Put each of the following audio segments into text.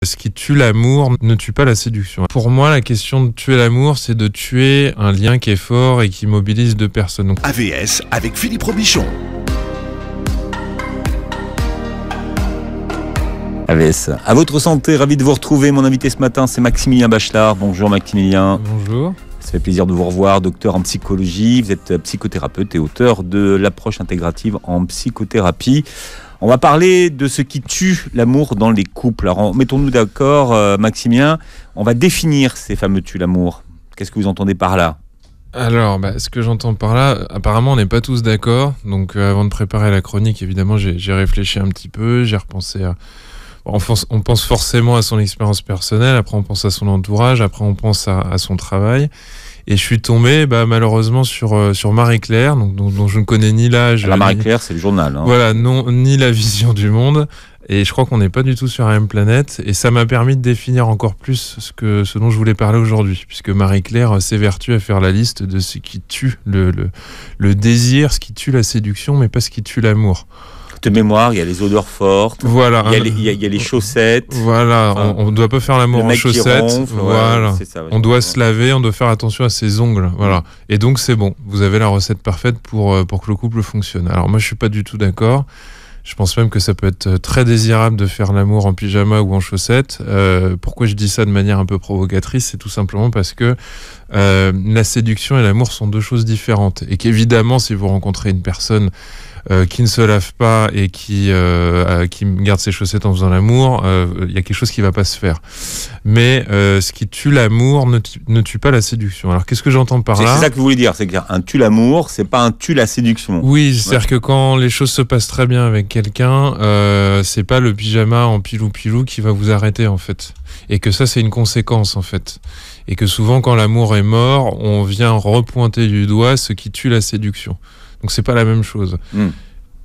Ce qui tue l'amour ne tue pas la séduction. Pour moi, la question de tuer l'amour, c'est de tuer un lien qui est fort et qui mobilise deux personnes. Donc... AVS avec Philippe Robichon. AVS, à votre santé, ravi de vous retrouver. Mon invité ce matin, c'est Maximilien Bachelard. Bonjour Maximilien. Bonjour. Ça fait plaisir de vous revoir, docteur en psychologie. Vous êtes psychothérapeute et auteur de l'approche intégrative en psychothérapie. On va parler de ce qui tue l'amour dans les couples. Alors, mettons-nous d'accord, Maximilien. On va définir ces fameux tue l'amour. Qu'est-ce que vous entendez par là ? Alors, ce que j'entends par là, apparemment, on n'est pas tous d'accord. Donc, avant de préparer la chronique, évidemment, j'ai réfléchi un petit peu, j'ai repensé à... On pense forcément à son expérience personnelle, après on pense à son entourage, après on pense à son travail. Et je suis tombé malheureusement sur Marie-Claire, dont je ne connais ni l'âge... La Marie-Claire, c'est le journal. Hein. Voilà, ni la vision du monde. Et je crois qu'on n'est pas du tout sur la même planète. Et ça m'a permis de définir encore plus ce dont je voulais parler aujourd'hui. Puisque Marie-Claire s'évertue à faire la liste de ce qui tue le désir, ce qui tue la séduction, mais pas ce qui tue l'amour. De mémoire, il y a les odeurs fortes, voilà, il y a les chaussettes. Voilà, on ne doit pas faire l'amour en chaussettes. Ronfle, voilà. C'est ça, ouais, on doit se laver, on doit faire attention à ses ongles. Voilà. Et donc c'est bon, vous avez la recette parfaite pour que le couple fonctionne. Alors moi je suis pas du tout d'accord. Je pense même que ça peut être très désirable de faire l'amour en pyjama ou en chaussettes. Pourquoi je dis ça de manière un peu provocatrice ? C'est tout simplement parce que la séduction et l'amour sont deux choses différentes. Et qu'évidemment, si vous rencontrez une personne qui ne se lave pas et qui garde ses chaussettes en faisant l'amour, il y a quelque chose qui ne va pas se faire. Mais ce qui tue l'amour ne tue pas la séduction. Alors qu'est-ce que j'entends par là ? C'est ça que vous voulez dire, c'est qu'un tue l'amour, c'est pas un tue la séduction. Oui, c'est-à-dire que quand les choses se passent très bien avec quelqu'un, c'est pas le pyjama en pilou-pilou qui va vous arrêter en fait. Et que ça, c'est une conséquence en fait. Et que souvent, quand l'amour est mort, on vient repointer du doigt ce qui tue la séduction. Donc c'est pas la même chose.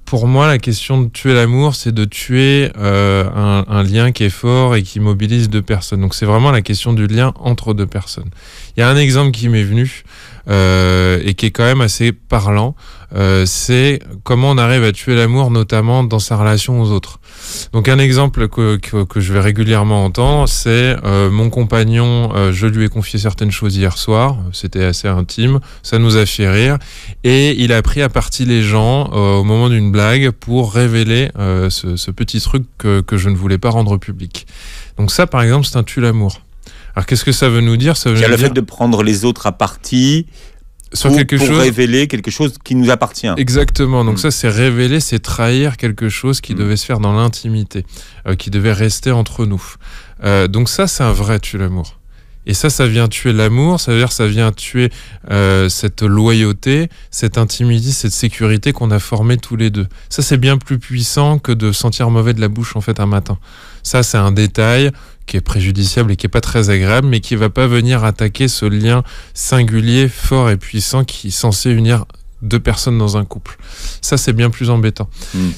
Pour moi, la question de tuer l'amour, c'est de tuer un lien qui est fort et qui mobilise deux personnes. Donc c'est vraiment la question du lien entre deux personnes. Il y a un exemple qui m'est venu et qui est quand même assez parlant. C'est comment on arrive à tuer l'amour, notamment dans sa relation aux autres. Donc un exemple que je vais régulièrement entendre, c'est mon compagnon, je lui ai confié certaines choses hier soir, c'était assez intime, ça nous a fait rire, et il a pris à partie les gens au moment d'une blague pour révéler ce petit truc que je ne voulais pas rendre public. Donc ça, par exemple, c'est un tue l'amour. Alors qu'est-ce que ça veut nous dire ? Ça veut dire le dire... fait de prendre les autres à partie sur pour révéler quelque chose qui nous appartient. Exactement, donc ça c'est révéler, c'est trahir quelque chose qui devait se faire dans l'intimité, qui devait rester entre nous. Donc ça c'est un vrai tue l'amour. Et ça vient tuer l'amour, ça veut dire que ça vient tuer cette loyauté, cette intimité, cette sécurité qu'on a formée tous les deux. Ça c'est bien plus puissant que de sentir mauvais de la bouche en fait un matin. Ça c'est un détail qui est préjudiciable et qui est pas très agréable, mais qui va pas venir attaquer ce lien singulier, fort et puissant qui est censé unir deux personnes dans un couple. Ça, c'est bien plus embêtant.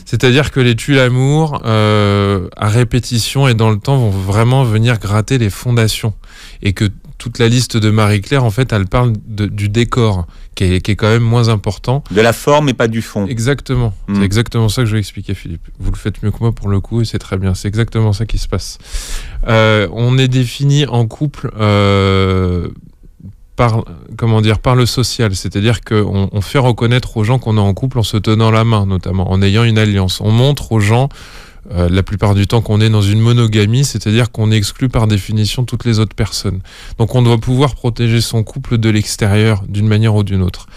C'est-à-dire que les tue l'amour, à répétition et dans le temps, vont vraiment venir gratter les fondations. Et que toute la liste de Marie-Claire, en fait, elle parle du décor, qui est quand même moins important. De la forme et pas du fond. Exactement. C'est exactement ça que je vais expliquer, Philippe. Vous le faites mieux que moi pour le coup, et c'est très bien. C'est exactement ça qui se passe. On est défini en couple par le social. C'est-à-dire qu'on fait reconnaître aux gens qu'on est en couple en se tenant la main, notamment, en ayant une alliance. On montre aux gens la plupart du temps qu'on est dans une monogamie, c'est-à-dire qu'on exclut par définition toutes les autres personnes. Donc on doit pouvoir protéger son couple de l'extérieur d'une manière ou d'une autre.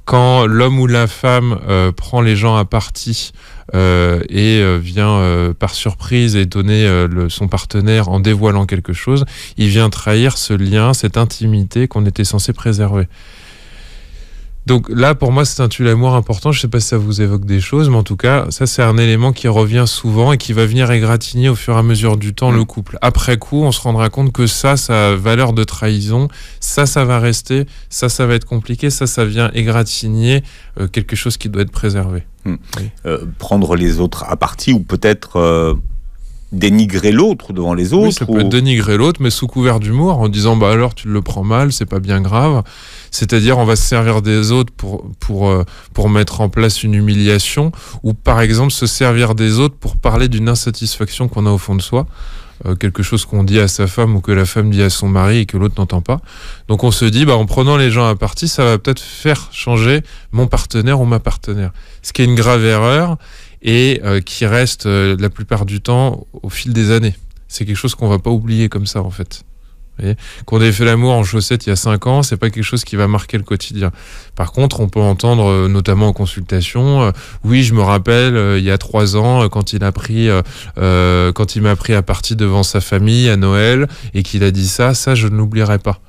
Quand l'homme ou la femme prend les gens à partie et vient par surprise et donner son partenaire en dévoilant quelque chose, il vient trahir ce lien, cette intimité qu'on était censé préserver. Donc là, pour moi, c'est un tue l'amour important. Je ne sais pas si ça vous évoque des choses, mais en tout cas, ça, c'est un élément qui revient souvent et qui va venir égratigner au fur et à mesure du temps le couple. Après coup, on se rendra compte que ça a valeur de trahison, ça va rester, ça va être compliqué, ça vient égratigner quelque chose qui doit être préservé. Oui. Prendre les autres à partie ou peut-être... dénigrer l'autre devant les autres. Oui, ça peut être dénigrer l'autre, mais sous couvert d'humour, en disant alors tu le prends mal, c'est pas bien grave. C'est-à-dire on va se servir des autres pour mettre en place une humiliation, ou par exemple se servir des autres pour parler d'une insatisfaction qu'on a au fond de soi. quelque chose qu'on dit à sa femme ou que la femme dit à son mari et que l'autre n'entend pas. Donc on se dit, en prenant les gens à partie, ça va peut-être faire changer mon partenaire ou ma partenaire. Ce qui est une grave erreur et qui reste la plupart du temps au fil des années. C'est quelque chose qu'on va pas oublier comme ça en fait. Vous voyez, qu'on ait fait l'amour en chaussettes il y a 5 ans, c'est pas quelque chose qui va marquer le quotidien. Par contre, on peut entendre, notamment en consultation, oui, je me rappelle, il y a 3 ans, quand il m'a pris à partie devant sa famille à Noël et qu'il a dit ça je ne l'oublierai pas.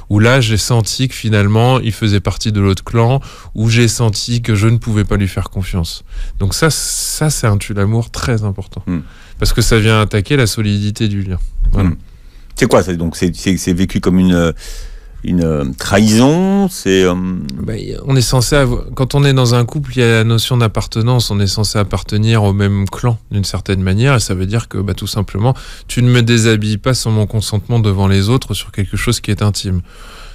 Où là, j'ai senti que finalement, il faisait partie de l'autre clan, où j'ai senti que je ne pouvais pas lui faire confiance. Donc ça c'est un tue-l'amour très important. Parce que ça vient attaquer la solidité du lien. Voilà. C'est quoi ça? Donc c'est vécu comme une trahison. On est censé quand on est dans un couple, il y a la notion d'appartenance. On est censé appartenir au même clan d'une certaine manière, et ça veut dire que tout simplement, tu ne me déshabilles pas sans mon consentement devant les autres sur quelque chose qui est intime.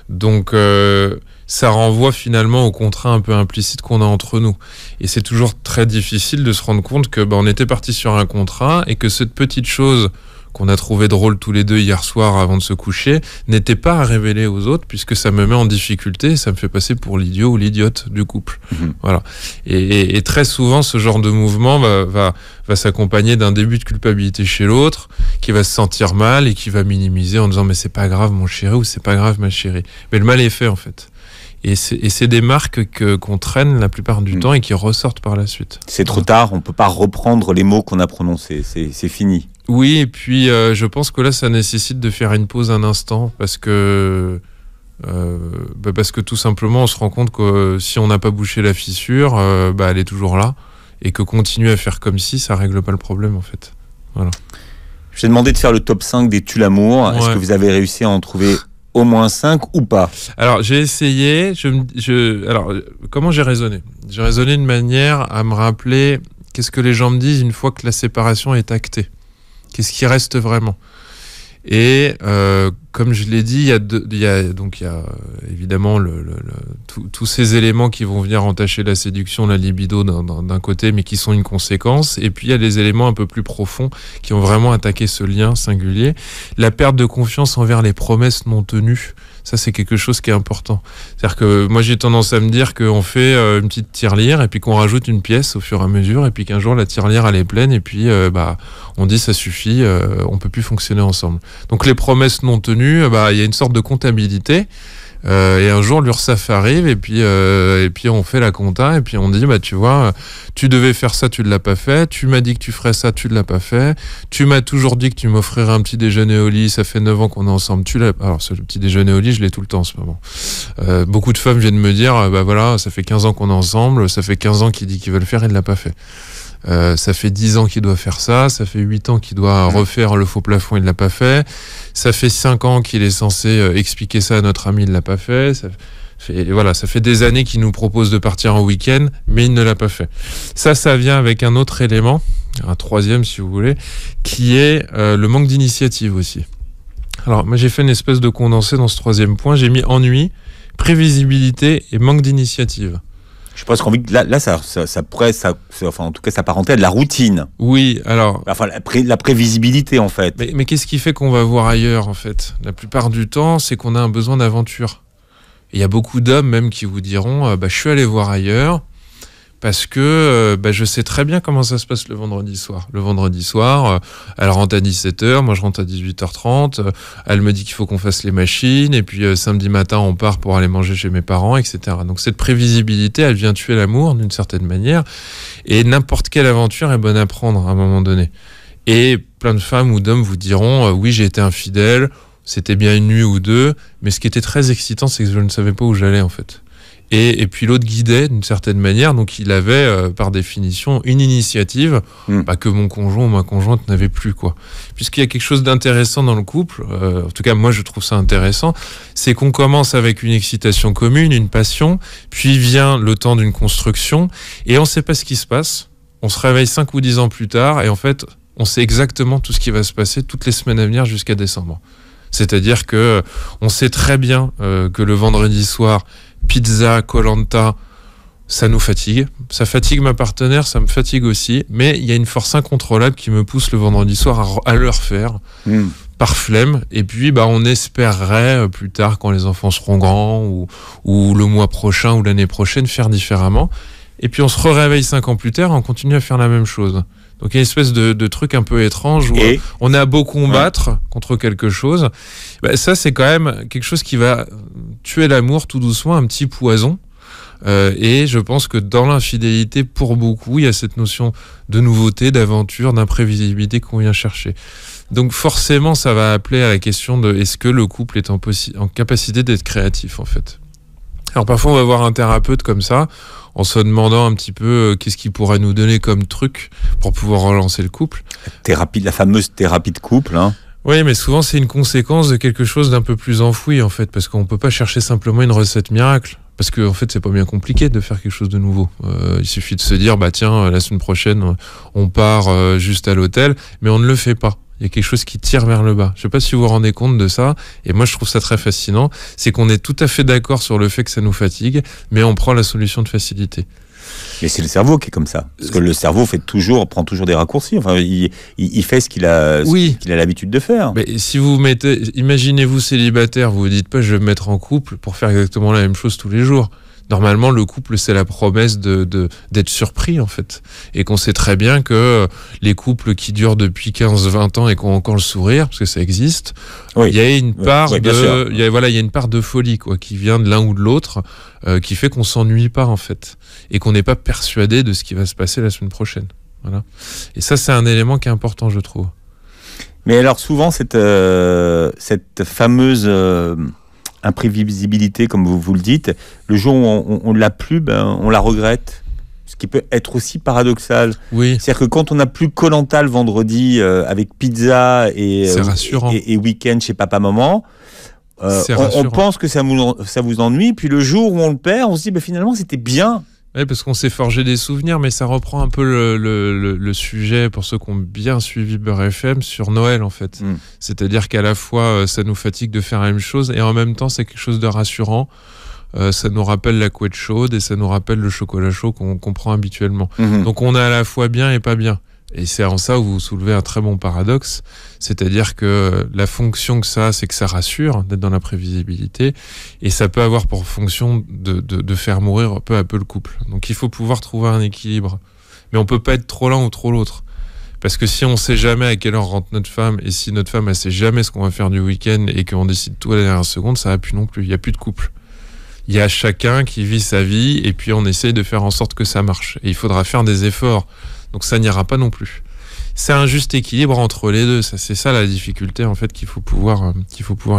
Donc ça renvoie finalement au contrat un peu implicite qu'on a entre nous. Et c'est toujours très difficile de se rendre compte que on était parti sur un contrat et que cette petite chose qu'on a trouvé drôle tous les deux hier soir avant de se coucher, n'était pas à révéler aux autres, puisque ça me met en difficulté et ça me fait passer pour l'idiot ou l'idiote du couple. Voilà. Et très souvent, ce genre de mouvement va s'accompagner d'un début de culpabilité chez l'autre, qui va se sentir mal et qui va minimiser en disant « mais c'est pas grave mon chéri » ou « c'est pas grave ma chérie ». Mais le mal est fait en fait. Et c'est des marques qu'on traîne la plupart du temps et qui ressortent par la suite. C'est trop tard, on peut pas reprendre les mots qu'on a prononcés, c'est fini. Oui, et puis je pense que là, ça nécessite de faire une pause un instant, parce que tout simplement, on se rend compte que si on n'a pas bouché la fissure, elle est toujours là, et que continuer à faire comme si, ça règle pas le problème en fait. Voilà. Je t'ai demandé de faire le top 5 des tue-l'amour. Ouais. Est-ce que vous avez réussi à en trouver au moins 5 ou pas? Alors, j'ai essayé. Alors, comment j'ai raisonné? J'ai raisonné de manière à me rappeler qu'est-ce que les gens me disent une fois que la séparation est actée. Qu'est-ce qui reste vraiment? Et comme je l'ai dit, il y a évidemment tous ces éléments qui vont venir entacher la séduction, la libido d'un côté, mais qui sont une conséquence. Et puis il y a les éléments un peu plus profonds qui ont vraiment attaqué ce lien singulier. La perte de confiance envers les promesses non tenues. Ça, c'est quelque chose qui est important. C'est-à-dire que moi, j'ai tendance à me dire qu'on fait une petite tirelire et puis qu'on rajoute une pièce au fur et à mesure et puis qu'un jour, la tirelire, elle est pleine et puis on dit ça suffit, on peut plus fonctionner ensemble. Donc, les promesses non tenues, il y a une sorte de comptabilité. Et un jour, l'URSSAF arrive et puis on fait la compta et puis on dit tu vois, tu devais faire ça, tu ne l'as pas fait, tu m'as dit que tu ferais ça, tu ne l'as pas fait, tu m'as toujours dit que tu m'offrirais un petit déjeuner au lit, ça fait 9 ans qu'on est ensemble, alors ce petit déjeuner au lit, je l'ai tout le temps en ce moment. Beaucoup de femmes viennent me dire voilà, ça fait 15 ans qu'on est ensemble, ça fait 15 ans qu'il dit qu'il veut le faire, il ne l'a pas fait. Ça fait 10 ans qu'il doit faire ça, ça fait 8 ans qu'il doit refaire le faux plafond, il ne l'a pas fait, ça fait 5 ans qu'il est censé expliquer ça à notre ami, il ne l'a pas fait, ça fait des années qu'il nous propose de partir en week-end, mais il ne l'a pas fait. Ça vient avec un autre élément, un troisième si vous voulez, qui est le manque d'initiative aussi. Alors moi j'ai fait une espèce de condensé dans ce troisième point, j'ai mis ennui, prévisibilité et manque d'initiative. Je pense qu'en là, ça pourrait, en tout cas, s'apparenter à de la routine. Oui, alors. Enfin, la prévisibilité, en fait. Mais qu'est-ce qui fait qu'on va voir ailleurs, en fait? La plupart du temps, c'est qu'on a un besoin d'aventure. Et il y a beaucoup d'hommes, même, qui vous diront, je suis allé voir ailleurs, parce que je sais très bien comment ça se passe le vendredi soir. Le vendredi soir, elle rentre à 17h, moi je rentre à 18h30, elle me dit qu'il faut qu'on fasse les machines, et puis samedi matin on part pour aller manger chez mes parents, etc. Donc cette prévisibilité, elle vient tuer l'amour d'une certaine manière, et n'importe quelle aventure est bonne à prendre à un moment donné. Et plein de femmes ou d'hommes vous diront, oui j'ai été infidèle, c'était bien une nuit ou deux, mais ce qui était très excitant, c'est que je ne savais pas où j'allais en fait. Et puis l'autre guidait d'une certaine manière, donc il avait par définition une initiative que mon conjoint ou ma conjointe n'avait plus, quoi. Puisqu'il y a quelque chose d'intéressant dans le couple, en tout cas moi je trouve ça intéressant, c'est qu'on commence avec une excitation commune, une passion, puis vient le temps d'une construction, et on ne sait pas ce qui se passe, on se réveille 5 ou 10 ans plus tard, et en fait on sait exactement tout ce qui va se passer toutes les semaines à venir jusqu'à décembre. C'est-à-dire que on sait très bien que le vendredi soir, pizza, Koh-Lanta, Ça nous fatigue. Ça fatigue ma partenaire, ça me fatigue aussi. Mais il y a une force incontrôlable qui me pousse le vendredi soir à le refaire. Par flemme. Et puis, on espérerait plus tard, quand les enfants seront grands, ou le mois prochain, ou l'année prochaine, faire différemment. Et puis, on se réveille 5 ans plus tard, et on continue à faire la même chose. Donc, il y a une espèce de truc un peu étrange où on a beau combattre contre quelque chose. Ça, c'est quand même quelque chose qui va tuer l'amour tout doucement, un petit poison. Et je pense que dans l'infidélité, pour beaucoup, il y a cette notion de nouveauté, d'aventure, d'imprévisibilité qu'on vient chercher. Donc forcément, ça va appeler à la question de est-ce que le couple est en capacité d'être créatif, en fait. Alors parfois, on va voir un thérapeute comme ça, en se demandant un petit peu qu'est-ce qu'il pourrait nous donner comme truc pour pouvoir relancer le couple. La fameuse thérapie de couple, hein. Oui, mais souvent, c'est une conséquence de quelque chose d'un peu plus enfoui, en fait, parce qu'on peut pas chercher simplement une recette miracle. Parce que en fait, c'est pas bien compliqué de faire quelque chose de nouveau. Il suffit de se dire, tiens, la semaine prochaine, on part juste à l'hôtel, mais on ne le fait pas. Il y a quelque chose qui tire vers le bas. Je sais pas si vous vous rendez compte de ça, et moi je trouve ça très fascinant, c'est qu'on est tout à fait d'accord sur le fait que ça nous fatigue, mais on prend la solution de facilité. Mais c'est le cerveau qui est comme ça. Parce que le cerveau prend toujours des raccourcis. Enfin, il fait ce qu'il a l'habitude de faire. Mais si vous imaginez-vous célibataire, vous vous dites pas je vais me mettre en couple pour faire exactement la même chose tous les jours. Normalement, le couple, c'est la promesse d'être surpris, en fait. Et qu'on sait très bien que les couples qui durent depuis 15-20 ans et qui ont encore le sourire, parce que ça existe, il y a une part il y a une part de folie, quoi, qui vient de l'un ou de l'autre, qui fait qu'on s'ennuie pas, en fait. Et qu'on n'est pas persuadé de ce qui va se passer la semaine prochaine. Voilà. Et ça, c'est un élément qui est important, je trouve. Mais alors, souvent, cette fameuse imprévisibilité, comme vous le dites, le jour où on ne l'a plus, on la regrette. Ce qui peut être aussi paradoxal. Oui. C'est-à-dire que quand on n'a plus Koh-Lanta le vendredi avec pizza et week-end chez papa-maman, on pense que ça vous ennuie, puis le jour où on le perd, on se dit finalement c'était bien. Oui, parce qu'on s'est forgé des souvenirs, mais ça reprend un peu le sujet, pour ceux qui ont bien suivi Beurre FM, sur Noël, en fait. C'est-à-dire qu'à la fois, ça nous fatigue de faire la même chose, et en même temps, c'est quelque chose de rassurant. Ça nous rappelle la couette chaude, et ça nous rappelle le chocolat chaud qu'on prend habituellement. Donc on est à la fois bien et pas bien. Et c'est en ça où vous soulevez un très bon paradoxe, c'est-à-dire que la fonction que ça a, c'est que ça rassure d'être dans la prévisibilité, et ça peut avoir pour fonction de faire mourir peu à peu le couple. Donc il faut pouvoir trouver un équilibre. Mais on peut pas être trop l'un ou trop l'autre. Parce que si on sait jamais à quelle heure rentre notre femme, et si notre femme elle sait jamais ce qu'on va faire du week-end, et qu'on décide tout à la dernière seconde, ça va plus non plus. Il n'y a plus de couple. Il y a chacun qui vit sa vie, et puis on essaye de faire en sorte que ça marche. Et il faudra faire des efforts. Donc ça n'ira pas non plus. C'est un juste équilibre entre les deux. C'est ça la difficulté, en fait, qu'il faut pouvoir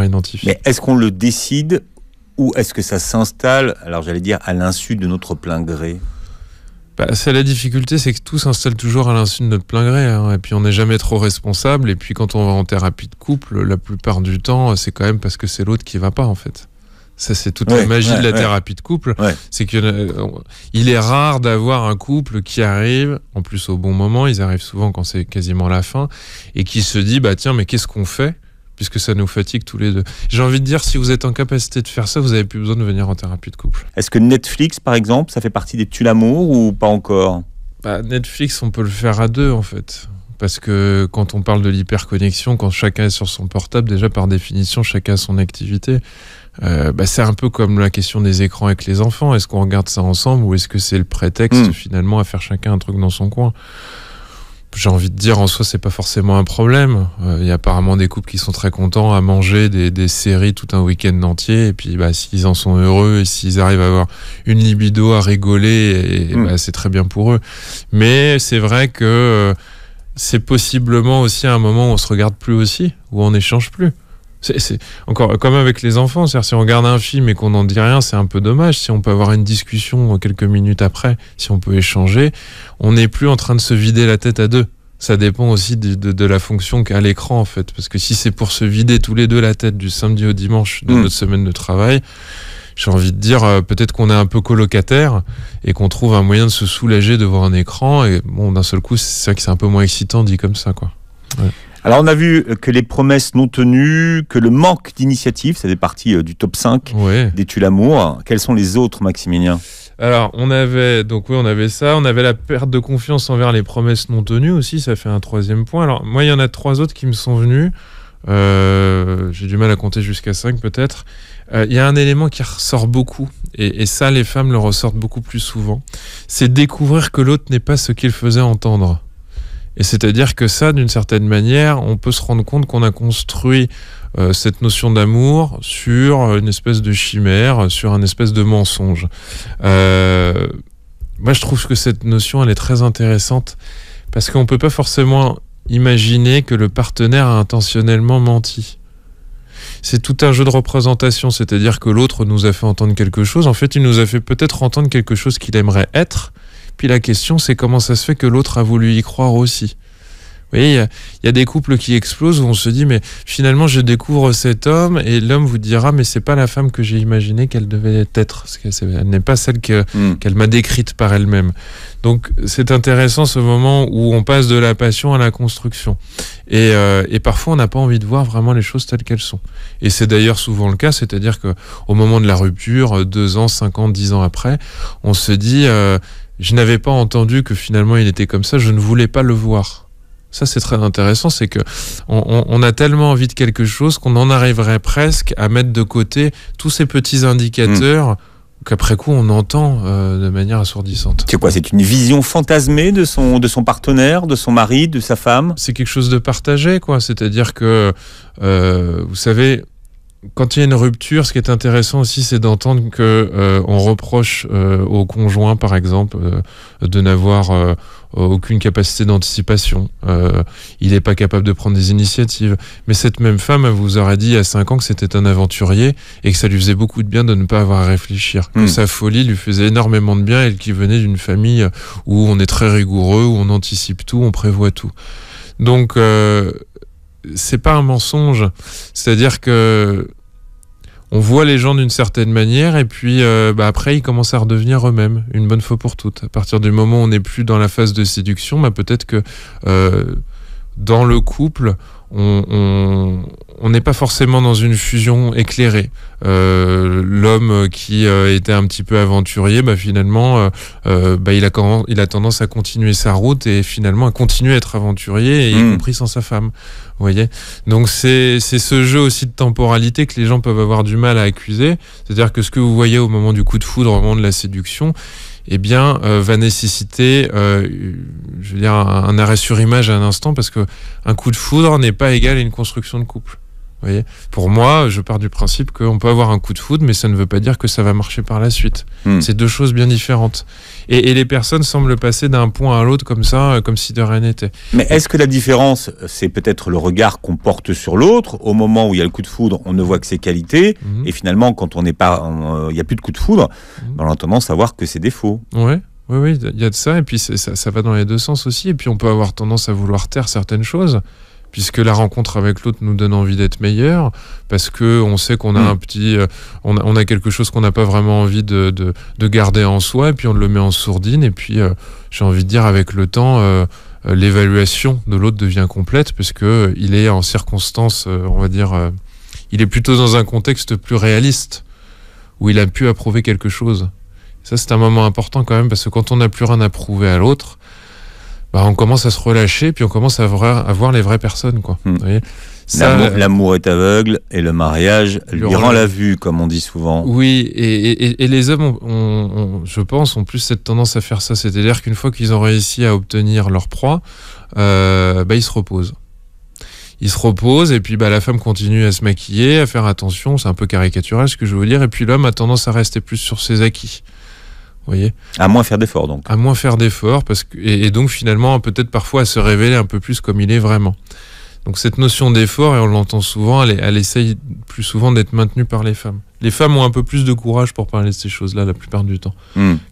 identifier. Mais est-ce qu'on le décide, ou est-ce que ça s'installe, alors j'allais dire, à l'insu de notre plein gré ? C'est la difficulté, c'est que tout s'installe toujours à l'insu de notre plein gré, hein. Et puis on n'est jamais trop responsable. Et puis quand on va en thérapie de couple, la plupart du temps, c'est quand même parce que c'est l'autre qui va pas, en fait. Ça, c'est toute la magie de la thérapie de couple. C'est qu'il est rare d'avoir un couple qui arrive, en plus au bon moment, ils arrivent souvent quand c'est quasiment la fin, et qui se dit, tiens, mais qu'est-ce qu'on fait ? Puisque ça nous fatigue tous les deux. J'ai envie de dire, si vous êtes en capacité de faire ça, vous n'avez plus besoin de venir en thérapie de couple. Est-ce que Netflix, par exemple, ça fait partie des tue-l'amour ou pas encore ? Netflix, on peut le faire à deux, en fait. Parce que quand on parle de l'hyperconnexion, quand chacun est sur son portable, déjà par définition, chacun a son activité. C'est un peu comme la question des écrans avec les enfants. Est-ce qu'on regarde ça ensemble, ou est-ce que c'est le prétexte finalement à faire chacun un truc dans son coin ? J'ai envie de dire, en soi, c'est pas forcément un problème. Il y a apparemment des couples qui sont très contents à manger des séries tout un week-end entier, et puis s'ils en sont heureux et s'ils arrivent à avoir une libido, à rigoler, c'est très bien pour eux. Mais c'est vrai que c'est possiblement aussi un moment où on se regarde plus aussi, où on n'échange plus. C'est encore comme avec les enfants, c'est-à-dire si on regarde un film et qu'on n'en dit rien, c'est un peu dommage. Si on peut avoir une discussion quelques minutes après, si on peut échanger, on n'est plus en train de se vider la tête à deux. Ça dépend aussi de la fonction qu'a l'écran, en fait, parce que si c'est pour se vider tous les deux la tête du samedi au dimanche de notre semaine de travail, j'ai envie de dire peut-être qu'on est un peu colocataire et qu'on trouve un moyen de se soulager devant un écran, et d'un seul coup c'est vrai que c'est un peu moins excitant dit comme ça, quoi. Ouais. Alors on a vu que les promesses non tenues, que le manque d'initiative, ça fait partie du top 5 des tue-l'amour. Quels sont les autres, Maximilien ? Alors, on avait ça. On avait la perte de confiance envers les promesses non tenues aussi. Ça fait un troisième point. Alors, moi, il y en a 3 autres qui me sont venus. J'ai du mal à compter jusqu'à 5 peut-être. Il y a un élément qui ressort beaucoup. Et ça, les femmes le ressortent beaucoup plus souvent. C'est découvrir que l'autre n'est pas ce qu'il faisait entendre. Et c'est-à-dire que ça, d'une certaine manière, on peut se rendre compte qu'on a construit cette notion d'amour sur une espèce de chimère, sur un espèce de mensonge. Moi, je trouve que cette notion, elle est très intéressante parce qu'on ne peut pas forcément imaginer que le partenaire a intentionnellement menti. C'est tout un jeu de représentation, c'est-à-dire que l'autre nous a fait entendre quelque chose. En fait, il nous a fait peut-être entendre quelque chose qu'il aimerait être. Puis la question, c'est comment ça se fait que l'autre a voulu y croire aussi. Vous voyez, il y a des couples qui explosent où on se dit, mais finalement, je découvre cet homme et l'homme vous dira, mais c'est pas la femme que j'ai imaginé qu'elle devait être. Parce qu'elle n'est pas celle qu'elle m'a décrite par elle-même. Donc, c'est intéressant ce moment où on passe de la passion à la construction. Et parfois, on n'a pas envie de voir vraiment les choses telles qu'elles sont. Et c'est d'ailleurs souvent le cas, c'est-à-dire qu'au moment de la rupture, 2 ans, 5 ans, 10 ans après, on se dit, je n'avais pas entendu que finalement il était comme ça, je ne voulais pas le voir. Ça, c'est très intéressant, c'est que on a tellement envie de quelque chose qu'on en arriverait presque à mettre de côté tous ces petits indicateurs qu'après coup on entend de manière assourdissante. C'est quoi? C'est une vision fantasmée de son partenaire, de son mari, de sa femme? C'est quelque chose de partagé, quoi. C'est-à-dire que, vous savez, quand il y a une rupture, ce qui est intéressant aussi, c'est d'entendre que on reproche au conjoint, par exemple, de n'avoir aucune capacité d'anticipation. Il n'est pas capable de prendre des initiatives. Mais cette même femme, elle vous aurait dit il y a 5 ans que c'était un aventurier et que ça lui faisait beaucoup de bien de ne pas avoir à réfléchir. Que sa folie lui faisait énormément de bien, elle qui venait d'une famille où on est très rigoureux, où on anticipe tout, on prévoit tout. Donc, c'est pas un mensonge. C'est-à-dire que on voit les gens d'une certaine manière et puis après ils commencent à redevenir eux-mêmes une bonne fois pour toutes. À partir du moment où on n'est plus dans la phase de séduction, peut-être que dans le couple on n'est pas forcément dans une fusion éclairée. L'homme qui était un petit peu aventurier, finalement il a tendance à continuer sa route et finalement à continuer à être aventurier, y compris sans sa femme. Vous voyez, donc c'est ce jeu aussi de temporalité que les gens peuvent avoir du mal à accuser. C'est-à-dire que ce que vous voyez au moment du coup de foudre, au moment de la séduction, va nécessiter, un arrêt sur image à un instant, parce que un coup de foudre n'est pas égal à une construction de couple. Vous voyez, pour moi, je pars du principe qu'on peut avoir un coup de foudre, mais ça ne veut pas dire que ça va marcher par la suite. C'est 2 choses bien différentes. Et les personnes semblent passer d'un point à l'autre comme ça, comme si de rien n'était. Mais est-ce que la différence, c'est peut-être le regard qu'on porte sur l'autre? Au moment où il y a le coup de foudre, on ne voit que ses qualités. Et finalement, quand on n'est pas, il n'y a plus de coup de foudre, on a tendance à voir que ses défauts. Ouais. Oui, il y a de ça. Et puis ça va dans les 2 sens aussi. Et puis on peut avoir tendance à vouloir taire certaines choses, puisque la rencontre avec l'autre nous donne envie d'être meilleur, parce que on sait qu'on a on a quelque chose qu'on n'a pas vraiment envie de garder en soi, et puis on le met en sourdine, et puis j'ai envie de dire, avec le temps, l'évaluation de l'autre devient complète, parce que il est en circonstance, il est plutôt dans un contexte plus réaliste, où il a pu approuver quelque chose. Ça, c'est un moment important quand même, parce que quand on n'a plus rien à prouver à l'autre, on commence à se relâcher, puis on commence à voir les vraies personnes, quoi. Vous voyez, l'amour est aveugle et le mariage lui rend la vue, comme on dit souvent. Oui, et les hommes, je pense, ont plus cette tendance à faire ça. C'est-à-dire qu'une fois qu'ils ont réussi à obtenir leur proie, ils se reposent. Ils se reposent, et puis la femme continue à se maquiller, à faire attention. C'est un peu caricatural ce que je veux dire. Et puis l'homme a tendance à rester plus sur ses acquis. Vous voyez, à moins faire d'efforts, donc. À moins faire d'efforts, et donc finalement peut-être parfois à se révéler un peu plus comme il est vraiment. Donc cette notion d'effort, et on l'entend souvent, elle essaye plus souvent d'être maintenue par les femmes. Les femmes ont un peu plus de courage pour parler de ces choses-là la plupart du temps.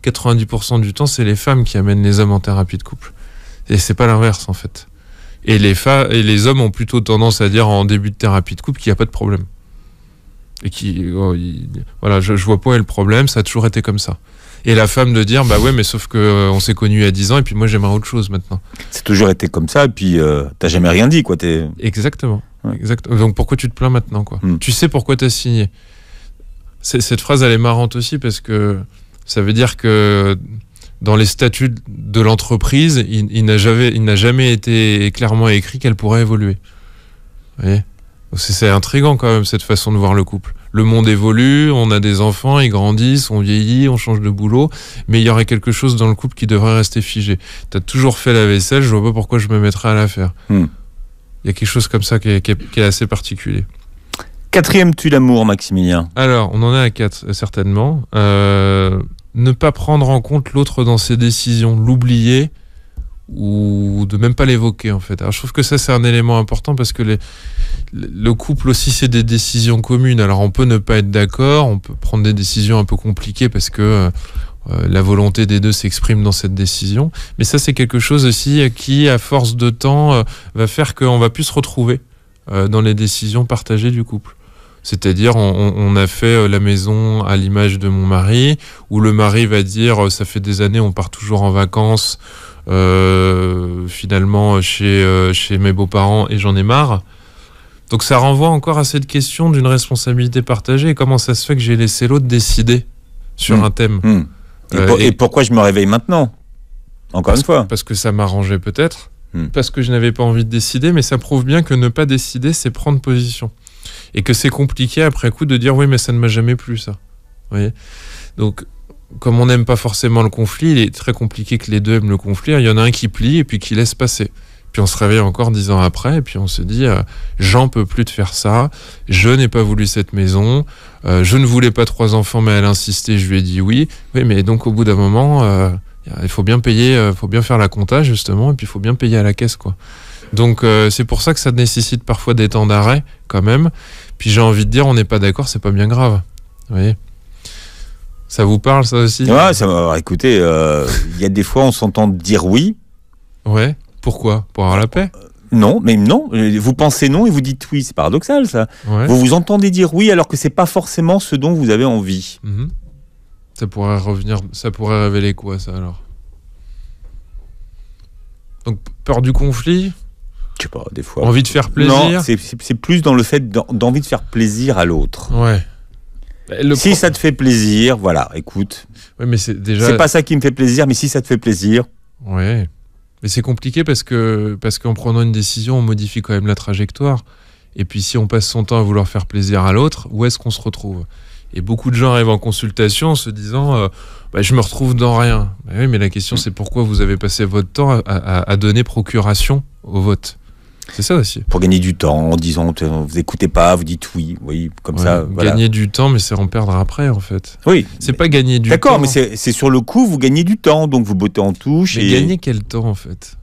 90% du temps, c'est les femmes qui amènent les hommes en thérapie de couple. Et c'est pas l'inverse, en fait. Et les hommes ont plutôt tendance à dire en début de thérapie de couple qu'il n'y a pas de problème. Et je vois pas où est le problème, ça a toujours été comme ça. Et la femme de dire, ouais, mais sauf que on s'est connus à 10 ans, et puis moi j'aimerais autre chose maintenant. C'est toujours été comme ça, et puis t'as jamais rien dit, quoi. Exactement. Donc pourquoi tu te plains maintenant, quoi? Tu sais pourquoi t'as signé. Cette phrase, elle est marrante aussi, parce que Ça veut dire que dans les statuts de l'entreprise, il n'a jamais été clairement écrit qu'elle pourrait évoluer. Vous voyez ? C'est intriguant quand même cette façon de voir le couple. Le monde évolue, on a des enfants, ils grandissent, on vieillit, on change de boulot, mais il y aurait quelque chose dans le couple qui devrait rester figé. T'as toujours fait la vaisselle, je vois pas pourquoi je me mettrais à la faire. Il y a quelque chose comme ça qui est assez particulier. 4e tue l'amour, Maximilien. Alors, on en est à 4, certainement. Ne pas prendre en compte l'autre dans ses décisions, l'oublier ou de même pas l'évoquer en fait. Alors je trouve que ça c'est un élément important parce que le couple aussi c'est des décisions communes. Alors on peut ne pas être d'accord, on peut prendre des décisions un peu compliquées parce que la volonté des deux s'exprime dans cette décision, mais ça c'est quelque chose aussi qui à force de temps va faire qu'on va plus se retrouver dans les décisions partagées du couple. C'est-à-dire, on a fait la maison à l'image de mon mari, où le mari va dire, ça fait des années, on part toujours en vacances, finalement, chez mes beaux-parents, et j'en ai marre. Donc ça renvoie encore à cette question d'une responsabilité partagée. Et comment ça se fait que j'ai laissé l'autre décider sur un thème et pourquoi je me réveille maintenant ? Encore une fois. Parce que ça m'arrangeait peut-être, parce que je n'avais pas envie de décider, mais ça prouve bien que ne pas décider, c'est prendre position. Et que c'est compliqué après coup de dire oui mais ça ne m'a jamais plu ça. Vous voyez ? Donc comme on n'aime pas forcément le conflit, il est très compliqué que les deux aiment le conflit. Il y en a un qui plie et puis qui laisse passer. Puis on se réveille encore 10 ans après et puis on se dit j'en peux plus de faire ça, je n'ai pas voulu cette maison, je ne voulais pas 3 enfants mais elle insistait, je lui ai dit oui. Oui mais donc au bout d'un moment il faut bien payer, faut bien faire la compta justement et puis il faut bien payer à la caisse quoi. Donc c'est pour ça que ça nécessite parfois des temps d'arrêt quand même. Puis j'ai envie de dire, on n'est pas d'accord, c'est pas bien grave. Vous voyez ? Ça vous parle ça aussi ? Ouais, écoutez, il y a des fois on s'entend dire oui. Ouais. Pourquoi ? Pour avoir la paix ? Non, mais non. Vous pensez non et vous dites oui. C'est paradoxal ça. Ouais. Vous vous entendez dire oui alors que c'est pas forcément ce dont vous avez envie. Ça pourrait révéler quoi ça alors ? Donc peur du conflit ? Je sais pas, des fois. Envie de faire plaisir ? Non, c'est plus dans le fait d'envie de faire plaisir à l'autre. Ouais. Si ça te fait plaisir, voilà, écoute. Ouais, mais c'est déjà. C'est pas ça qui me fait plaisir, mais si ça te fait plaisir. Ouais. Mais c'est compliqué parce qu'en prenant une décision, on modifie quand même la trajectoire. Et puis si on passe son temps à vouloir faire plaisir à l'autre, où est-ce qu'on se retrouve ? Et beaucoup de gens arrivent en consultation en se disant je me retrouve dans rien. Oui, mais la question c'est pourquoi vous avez passé votre temps à donner procuration au vote. C'est ça aussi. Pour gagner du temps, en disant vous écoutez pas, vous dites oui, comme ça. Voilà. Gagner du temps, mais c'est en perdre après en fait. Oui. C'est pas gagner du temps. D'accord, mais c'est sur le coup, vous gagnez du temps, donc vous bottez en touche. Mais gagner quel temps en fait ?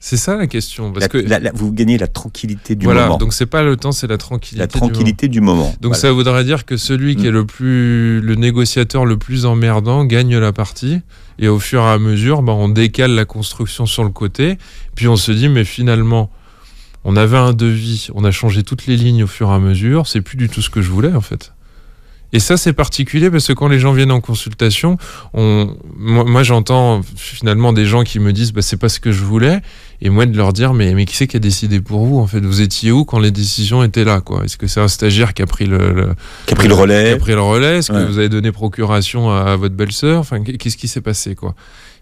C'est ça la question. Parce que vous gagnez la tranquillité du moment. Voilà, donc c'est pas le temps, c'est la tranquillité. La tranquillité du moment. Donc ça voudrait dire que celui qui est le négociateur le plus emmerdant gagne la partie. Et au fur et à mesure, on décale la construction sur le côté. Puis on se dit, mais finalement, on avait un devis, on a changé toutes les lignes au fur et à mesure. C'est plus du tout ce que je voulais en fait. Et ça, c'est particulier parce que quand les gens viennent en consultation, moi j'entends finalement des gens qui me disent c'est pas ce que je voulais. Et moi de leur dire mais qui c'est qui a décidé pour vous en fait ? Vous étiez où quand les décisions étaient là quoi ? Est-ce que c'est un stagiaire qui a pris le relais ? Est-ce que vous avez donné procuration à votre belle-sœur ? Enfin, qu'est-ce qui s'est passé quoi ?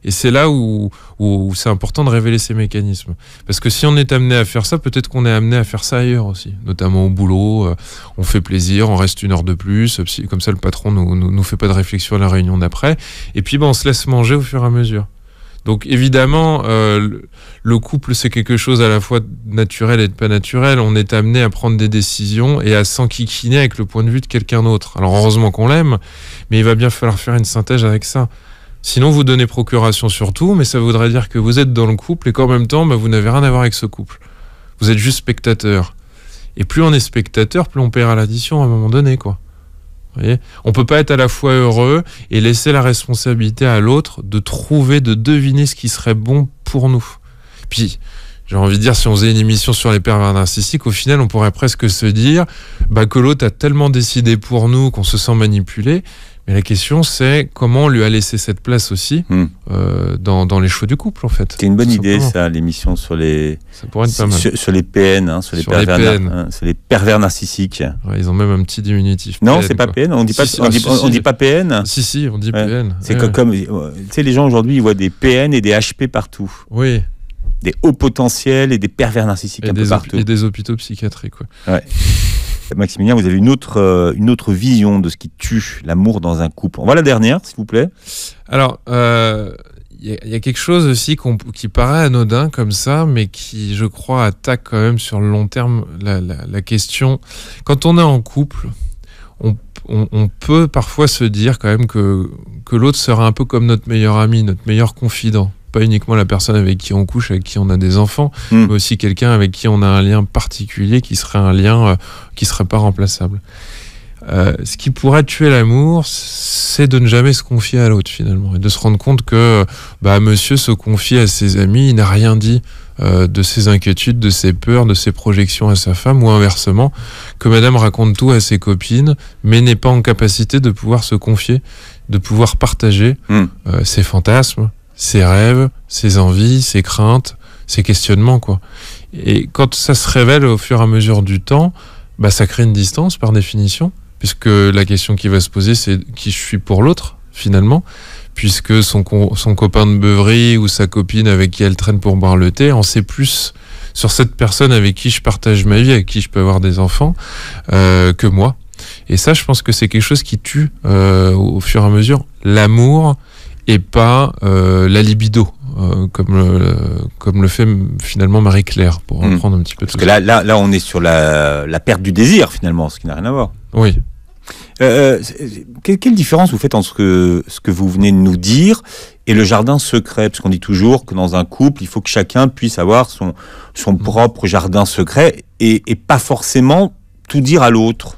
Et c'est là où c'est important de révéler ces mécanismes. Parce que si on est amené à faire ça, peut-être qu'on est amené à faire ça ailleurs aussi. Notamment au boulot, on fait plaisir, on reste 1 heure de plus. Comme ça, le patron nous fait pas de réflexion à la réunion d'après. Et puis, on se laisse manger au fur et à mesure. Donc évidemment, le couple, c'est quelque chose à la fois naturel et de pas naturel. On est amené à prendre des décisions et à s'enquiquiner avec le point de vue de quelqu'un d'autre. Alors heureusement qu'on l'aime, mais il va bien falloir faire une synthèse avec ça. Sinon, vous donnez procuration sur tout, mais ça voudrait dire que vous êtes dans le couple et qu'en même temps, vous n'avez rien à voir avec ce couple. Vous êtes juste spectateur. Et plus on est spectateur, plus on paiera l'addition à un moment donné, quoi. Vous voyez ? On peut pas être à la fois heureux et laisser la responsabilité à l'autre de deviner ce qui serait bon pour nous. Puis, j'ai envie de dire, si on faisait une émission sur les pervers narcissiques, au final, on pourrait presque se dire que l'autre a tellement décidé pour nous qu'on se sent manipulé. Mais la question, c'est comment on lui a laissé cette place aussi dans les choix du couple, en fait. C'est une bonne idée, ça, l'émission sur les... Ça pourrait être pas mal. Sur les PN, sur les pervers narcissiques. Ouais, ils ont même un petit diminutif. Non, PN, c'est pas quoi. PN, on dit pas, on dit pas PN. Si, on dit PN. C'est comme, tu sais, les gens aujourd'hui, ils voient des PN et des HP partout. Oui. Des hauts potentiels et des pervers narcissiques un peu partout. Et des hôpitaux psychiatriques, quoi. Ouais. Maximilien, vous avez une autre vision de ce qui tue l'amour dans un couple. On voit la dernière, s'il vous plaît. Alors, y a quelque chose aussi qui paraît anodin comme ça, mais qui, je crois, attaque quand même sur le long terme la question. Quand on est en couple, on peut parfois se dire quand même que l'autre sera un peu comme notre meilleur ami, notre meilleur confident. Pas uniquement la personne avec qui on couche, avec qui on a des enfants, mais aussi quelqu'un avec qui on a un lien particulier qui serait un lien qui serait pas remplaçable. Ce qui pourrait tuer l'amour, c'est de ne jamais se confier à l'autre finalement, et de se rendre compte que monsieur se confie à ses amis, il n'a rien dit de ses inquiétudes, de ses peurs, de ses projections à sa femme, ou inversement, que madame raconte tout à ses copines, mais n'est pas en capacité de pouvoir se confier, de pouvoir partager ses fantasmes, ses rêves, ses envies, ses craintes, ses questionnements, quoi. Et quand ça se révèle au fur et à mesure du temps, ça crée une distance par définition, puisque la question qui va se poser, c'est qui je suis pour l'autre, finalement, puisque son copain de beuverie ou sa copine avec qui elle traîne pour boire le thé en sait plus sur cette personne avec qui je partage ma vie, avec qui je peux avoir des enfants, que moi. Et ça, je pense que c'est quelque chose qui tue au fur et à mesure l'amour, et pas la libido, comme le fait finalement Marie-Claire, pour reprendre un petit peu. Parce que là, on est sur la perte du désir, finalement, ce qui n'a rien à voir. Oui. Quelle différence vous faites entre ce que vous venez de nous dire et le jardin secret? Parce qu'on dit toujours que dans un couple, il faut que chacun puisse avoir son propre jardin secret et pas forcément tout dire à l'autre.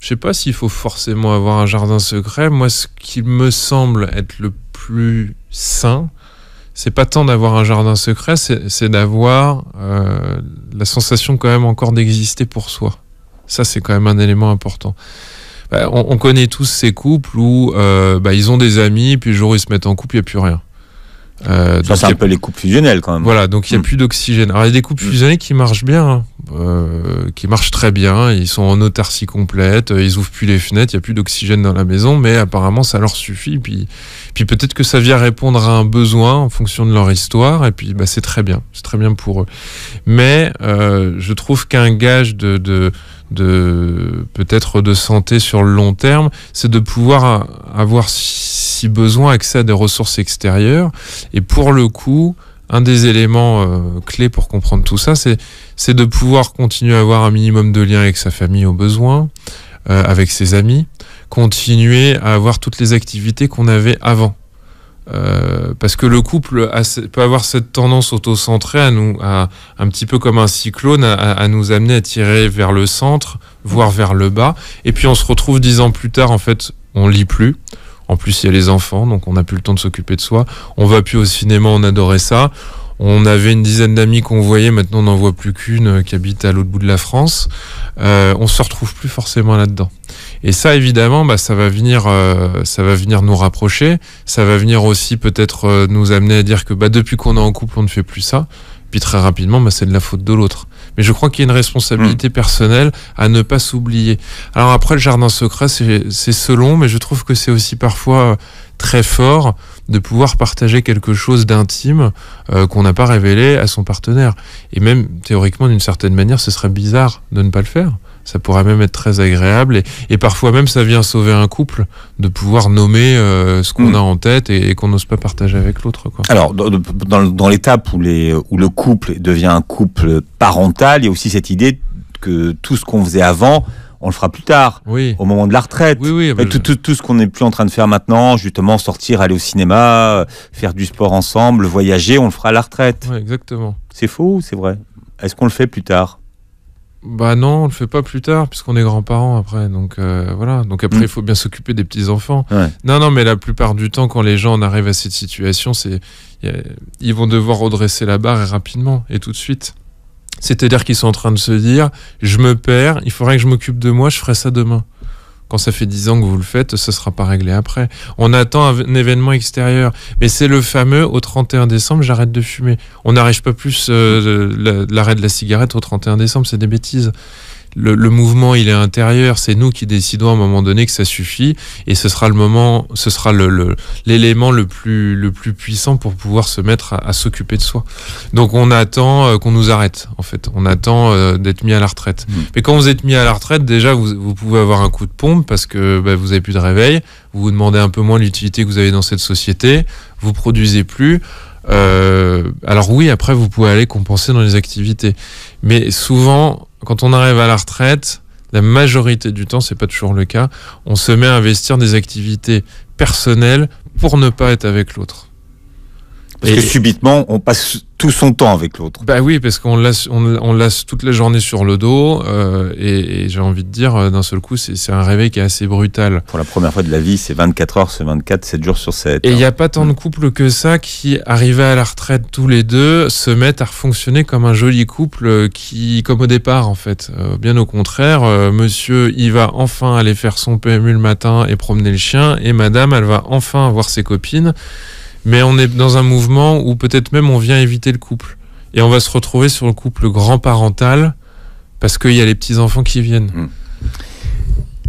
Je sais pas s'il faut forcément avoir un jardin secret. Moi, ce qui me semble être le plus sain, c'est pas tant d'avoir un jardin secret, c'est d'avoir la sensation quand même encore d'exister pour soi. Ça, c'est quand même un élément important. On connaît tous ces couples où ils ont des amis, puis le jour où ils se mettent en couple, il n'y a plus rien. Ça, c'est un peu les couples fusionnels quand même. Voilà, donc il n'y a plus d'oxygène. Alors il y a des couples fusionnels qui marchent bien, qui marchent très bien, ils sont en autarcie complète, ils ouvrent plus les fenêtres, il n'y a plus d'oxygène dans la maison, mais apparemment ça leur suffit. Puis peut-être que ça vient répondre à un besoin en fonction de leur histoire, et puis c'est très bien pour eux. Mais je trouve qu'un gage de peut-être de santé sur le long terme, c'est de pouvoir avoir, si besoin, accès à des ressources extérieures. Et pour le coup, un des éléments clés pour comprendre tout ça, c'est de pouvoir continuer à avoir un minimum de lien avec sa famille au besoin, avec ses amis, continuer à avoir toutes les activités qu'on avait avant. Parce que le couple peut avoir cette tendance auto-centrée à un petit peu comme un cyclone, à nous amener à tirer vers le centre, voire vers le bas. Et puis on se retrouve 10 ans plus tard, en fait, on lit plus. En plus, il y a les enfants, donc on n'a plus le temps de s'occuper de soi. On va plus au cinéma, on adorait ça. On avait une dizaine d'amis qu'on voyait, maintenant on n'en voit plus qu'une qui habite à l'autre bout de la France. On se retrouve plus forcément là-dedans. Et ça, évidemment, ça va venir nous rapprocher. Ça va venir aussi peut-être nous amener à dire que depuis qu'on est en couple, on ne fait plus ça. Puis très rapidement, c'est de la faute de l'autre. Mais je crois qu'il y a une responsabilité personnelle à ne pas s'oublier. Alors après, le jardin secret, c'est selon, mais je trouve que c'est aussi parfois très fort de pouvoir partager quelque chose d'intime qu'on n'a pas révélé à son partenaire. Et même, théoriquement, d'une certaine manière, ce serait bizarre de ne pas le faire. Ça pourrait même être très agréable et parfois même ça vient sauver un couple de pouvoir nommer ce qu'on a en tête et qu'on n'ose pas partager avec l'autre, quoi. Alors dans l'étape où le couple devient un couple parental, il y a aussi cette idée que tout ce qu'on faisait avant, on le fera plus tard, au moment de la retraite. Oui, tout ce qu'on n'est plus en train de faire maintenant, justement sortir, aller au cinéma, faire du sport ensemble, voyager, on le fera à la retraite. Oui, exactement. C'est faux ou c'est vrai? Est-ce qu'on le fait plus tard? Bah non, on le fait pas plus tard puisqu'on est grands-parents après. Donc voilà. Donc après, il faut bien s'occuper des petits-enfants. Ouais. Non, mais la plupart du temps, quand les gens en arrivent à cette situation, ils vont devoir redresser la barre et rapidement et tout de suite. C'est-à-dire qu'ils sont en train de se dire, je me perds, il faudrait que je m'occupe de moi, je ferai ça demain. Quand ça fait 10 ans que vous le faites, ça sera pas réglé après. On attend un événement extérieur. Mais c'est le fameux, au 31 décembre, j'arrête de fumer. On n'arrive pas plus l'arrêt de la cigarette au 31 décembre, c'est des bêtises. Le mouvement, il est intérieur. C'est nous qui décidons à un moment donné que ça suffit. Et ce sera l'élément le plus puissant pour pouvoir se mettre à s'occuper de soi. Donc on attend qu'on nous arrête, en fait. On attend d'être mis à la retraite. Mais quand vous êtes mis à la retraite, déjà, vous pouvez avoir un coup de pompe parce que vous n'avez plus de réveil. Vous vous demandez un peu moins l'utilité que vous avez dans cette société. Vous produisez plus. Alors oui, après, vous pouvez aller compenser dans les activités. Mais souvent, quand on arrive à la retraite, la majorité du temps, c'est pas toujours le cas, on se met à investir des activités personnelles pour ne pas être avec l'autre. Parce que subitement, on passe tout son temps avec l'autre. Bah oui, parce qu'on laisse toute la journée sur le dos, et j'ai envie de dire, d'un seul coup, c'est un réveil qui est assez brutal. Pour la première fois de la vie, c'est 24 heures sur 24, 7 jours sur 7. Et il n'y a pas tant de couples que ça qui, arrivés à la retraite tous les deux, se mettent à fonctionner comme un joli couple comme au départ, en fait. Bien au contraire, monsieur, il va enfin aller faire son PMU le matin et promener le chien, et madame, elle va enfin voir ses copines. Mais on est dans un mouvement où peut-être même on vient éviter le couple. Et on va se retrouver sur le couple grand-parental parce qu'il y a les petits-enfants qui viennent.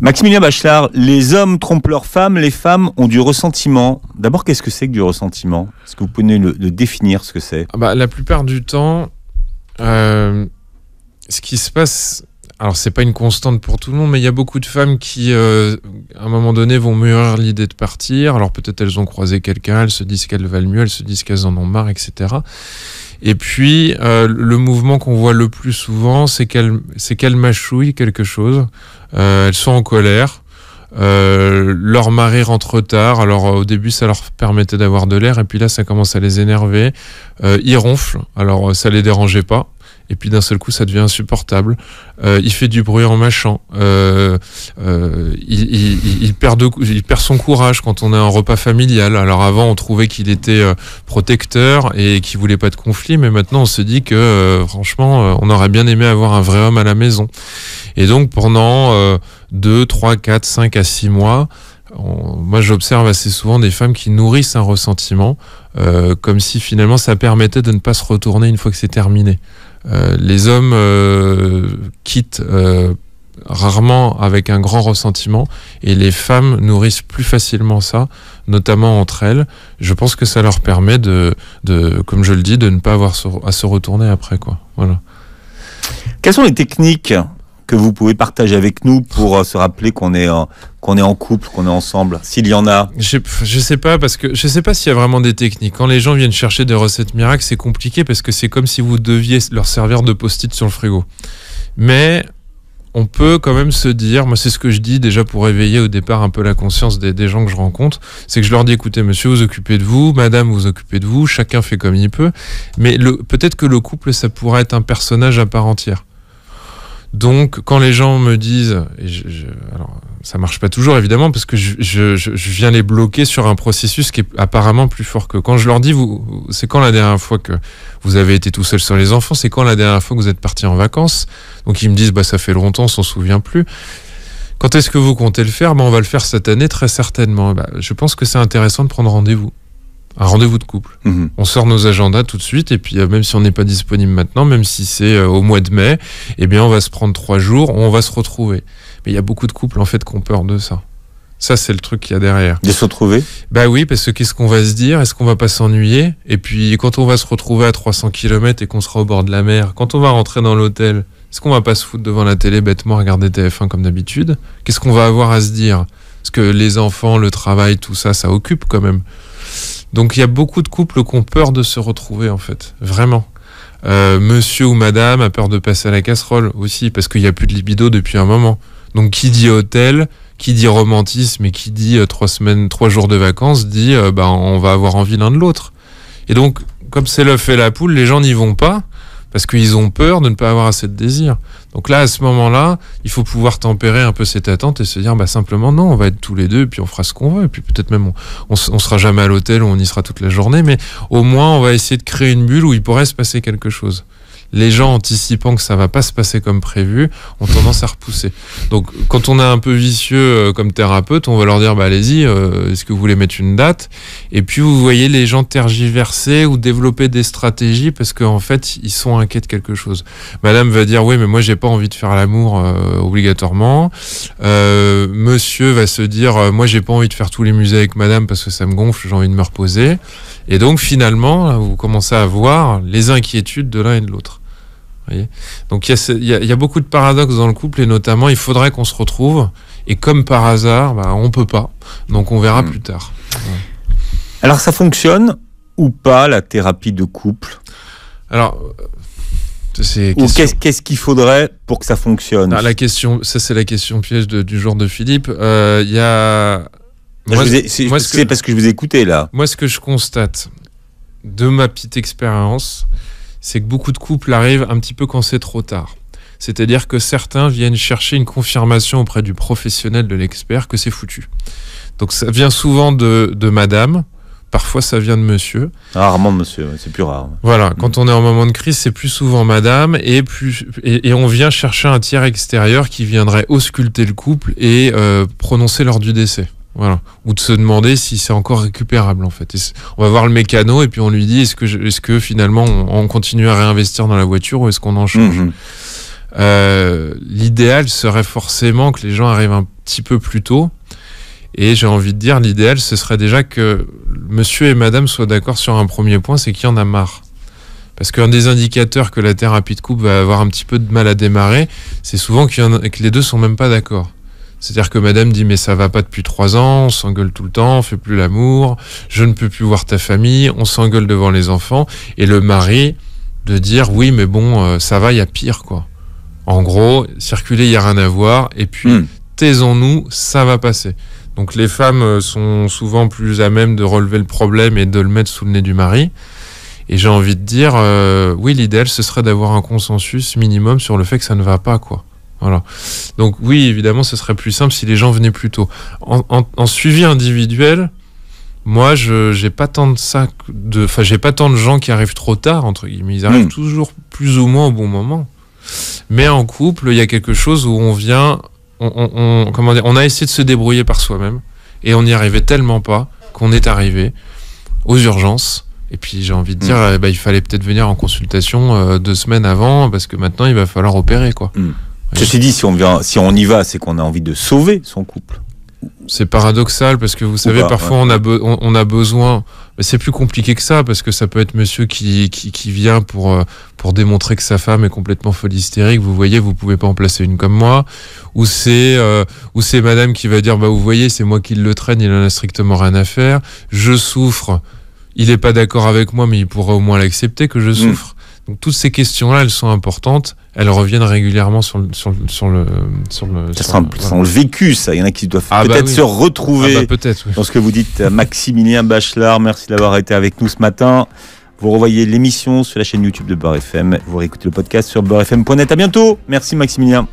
Maximilien Bachelard, les hommes trompent leurs femmes, les femmes ont du ressentiment. D'abord, qu'est-ce que c'est que du ressentiment ? Est-ce que vous pouvez le définir, ce que c'est ? La plupart du temps, ce qui se passe... Alors, c'est pas une constante pour tout le monde, mais il y a beaucoup de femmes qui, à un moment donné, vont mûrir l'idée de partir. Alors, peut-être elles ont croisé quelqu'un, elles se disent qu'elles valent mieux, elles se disent qu'elles en ont marre, etc. Et puis, le mouvement qu'on voit le plus souvent, c'est qu'elles mâchouillent quelque chose. Elles sont en colère. Leur mari rentre tard. Alors, au début, ça leur permettait d'avoir de l'air. Et puis là, ça commence à les énerver. Ils ronflent. Alors, ça les dérangeait pas. Et puis d'un seul coup, ça devient insupportable. Il fait du bruit en mâchant. Il perd son courage quand on est en repas familial. Alors avant, on trouvait qu'il était protecteur et qu'il voulait pas de conflit, mais maintenant, on se dit que franchement, on aurait bien aimé avoir un vrai homme à la maison. Et donc, pendant 2, 3, 4, 5 à 6 mois, moi, j'observe assez souvent des femmes qui nourrissent un ressentiment, comme si finalement, ça permettait de ne pas se retourner une fois que c'est terminé. Les hommes quittent rarement avec un grand ressentiment et les femmes nourrissent plus facilement ça, notamment entre elles. Je pense que ça leur permet de comme je le dis, de ne pas avoir à se retourner après, quoi. Voilà. Quelles sont les techniques que vous pouvez partager avec nous pour se rappeler qu'on est en couple, qu'on est ensemble, s'il y en a? Je sais pas, parce que je sais pas s'il y a vraiment des techniques. Quand les gens viennent chercher des recettes miracles, c'est compliqué parce que c'est comme si vous deviez leur servir de post-it sur le frigo. Mais on peut quand même se dire, moi c'est ce que je dis déjà pour éveiller au départ un peu la conscience des gens que je rencontre, c'est que je leur dis, écoutez monsieur, vous occupez de vous, madame vous occupez de vous, chacun fait comme il peut, mais peut-être que le couple ça pourrait être un personnage à part entière. Donc, quand les gens me disent, alors ça marche pas toujours évidemment parce que je viens les bloquer sur un processus qui est apparemment plus fort que quand je leur dis, c'est quand la dernière fois que vous avez été tout seul sur les enfants, c'est quand la dernière fois que vous êtes parti en vacances. Donc ils me disent, ça fait longtemps, on s'en souvient plus. Quand est-ce que vous comptez le faire ? On va le faire cette année très certainement. Je pense que c'est intéressant de prendre rendez-vous. Un rendez-vous de couple. Mmh. On sort nos agendas tout de suite et puis même si on n'est pas disponible maintenant, même si c'est au mois de mai, on va se prendre 3 jours, on va se retrouver. Mais il y a beaucoup de couples en fait qui ont peur de ça. Ça, c'est le truc qu'il y a derrière. De se retrouver ? Oui, parce que qu'est-ce qu'on va se dire ? Est-ce qu'on va pas s'ennuyer ? Et puis quand on va se retrouver à 300 km et qu'on sera au bord de la mer, quand on va rentrer dans l'hôtel, est-ce qu'on va pas se foutre devant la télé bêtement, regarder TF1 comme d'habitude ? Qu'est-ce qu'on va avoir à se dire ? Parce que les enfants, le travail, tout ça, ça occupe quand même. Donc il y a beaucoup de couples qui ont peur de se retrouver en fait, vraiment. Monsieur ou madame a peur de passer à la casserole aussi, parce qu'il n'y a plus de libido depuis un moment. Donc qui dit hôtel, qui dit romantisme et qui dit 3 jours de vacances, dit on va avoir envie l'un de l'autre. Et donc, comme c'est l'œuf et la poule, les gens n'y vont pas, parce qu'ils ont peur de ne pas avoir assez de désir. Donc là, à ce moment-là, il faut pouvoir tempérer un peu cette attente et se dire, simplement, non, on va être tous les deux, et puis on fera ce qu'on veut, et puis peut-être même on sera jamais à l'hôtel, où on y sera toute la journée, mais au moins, on va essayer de créer une bulle où il pourrait se passer quelque chose. Les gens, anticipant que ça va pas se passer comme prévu, ont tendance à repousser. Donc, quand on est un peu vicieux comme thérapeute, on va leur dire, allez-y, est-ce que vous voulez mettre une date? Et puis, vous voyez les gens tergiverser ou développer des stratégies parce qu'en fait, ils sont inquiets de quelque chose. Madame va dire, oui, mais moi, j'ai pas envie de faire l'amour obligatoirement. Monsieur va se dire, moi, j'ai pas envie de faire tous les musées avec madame parce que ça me gonfle, j'ai envie de me reposer. Et donc, finalement, là, vous commencez à voir les inquiétudes de l'un et de l'autre. Voyez. Donc il y a beaucoup de paradoxes dans le couple et notamment il faudrait qu'on se retrouve et comme par hasard on peut pas, donc on verra plus tard. Ouais. Alors ça fonctionne ou pas la thérapie de couple? Alors qu'est-ce qu'il faudrait pour que ça fonctionne? La question, ça c'est la question piège du jour de Philippe. Il y a c'est parce que je vous ai écouté là. Moi ce que je constate de ma petite expérience, c'est que beaucoup de couples arrivent un petit peu quand c'est trop tard. C'est-à-dire que certains viennent chercher une confirmation auprès du professionnel, de l'expert, que c'est foutu. Donc ça vient souvent de madame, parfois ça vient de monsieur. Rarement de monsieur, c'est plus rare. Voilà, quand on est en moment de crise, c'est plus souvent madame, et on vient chercher un tiers extérieur qui viendrait ausculter le couple et prononcer l'heure du décès. Voilà. Ou de se demander si c'est encore récupérable en fait. On va voir le mécano et puis on lui dit est-ce que finalement on continue à réinvestir dans la voiture ou est-ce qu'on en change? L'idéal serait forcément que les gens arrivent un petit peu plus tôt et j'ai envie de dire l'idéal ce serait déjà que monsieur et madame soient d'accord sur un premier point, c'est qu'il y en a marre. Parce qu'un des indicateurs que la thérapie de couple va avoir un petit peu de mal à démarrer, c'est souvent que les deux sont même pas d'accord. C'est-à-dire que madame dit mais ça va pas depuis 3 ans, on s'engueule tout le temps, on fait plus l'amour, je ne peux plus voir ta famille, on s'engueule devant les enfants. Et le mari de dire oui mais bon ça va, il y a pire quoi. En gros, circuler, il n'y a rien à voir et puis taisons-nous, ça va passer. Donc les femmes sont souvent plus à même de relever le problème et de le mettre sous le nez du mari. Et j'ai envie de dire oui l'idéal ce serait d'avoir un consensus minimum sur le fait que ça ne va pas quoi. Voilà. Donc oui, évidemment, ce serait plus simple si les gens venaient plus tôt. En suivi individuel, moi, j'ai pas tant de gens qui arrivent trop tard entre guillemets. Ils arrivent toujours plus ou moins au bon moment. Mais en couple, il y a quelque chose où on vient, on a essayé de se débrouiller par soi-même et on n'y arrivait tellement pas qu'on est arrivé aux urgences. Et puis j'ai envie de dire, il fallait peut-être venir en consultation 2 semaines avant parce que maintenant il va falloir opérer quoi. Ceci dit, si on y va, c'est qu'on a envie de sauver son couple. C'est paradoxal parce que vous savez, parfois on a besoin, mais c'est plus compliqué que ça parce que ça peut être monsieur qui vient pour démontrer que sa femme est complètement folle hystérique. Vous voyez, vous pouvez pas en placer une comme moi. Ou c'est madame qui va dire vous voyez, c'est moi qui le traîne, il en a strictement rien à faire. Je souffre, il est pas d'accord avec moi, mais il pourra au moins l'accepter que je souffre. Donc toutes ces questions-là, elles sont importantes. Elles reviennent régulièrement sur le vécu, ça. Il y en a qui doivent peut-être se retrouver dans ce que vous dites. Maximilien Bachelard, merci d'avoir été avec nous ce matin. Vous revoyez l'émission sur la chaîne YouTube de Beurre FM. Vous réécoutez le podcast sur beurrefm.net. À bientôt. Merci Maximilien.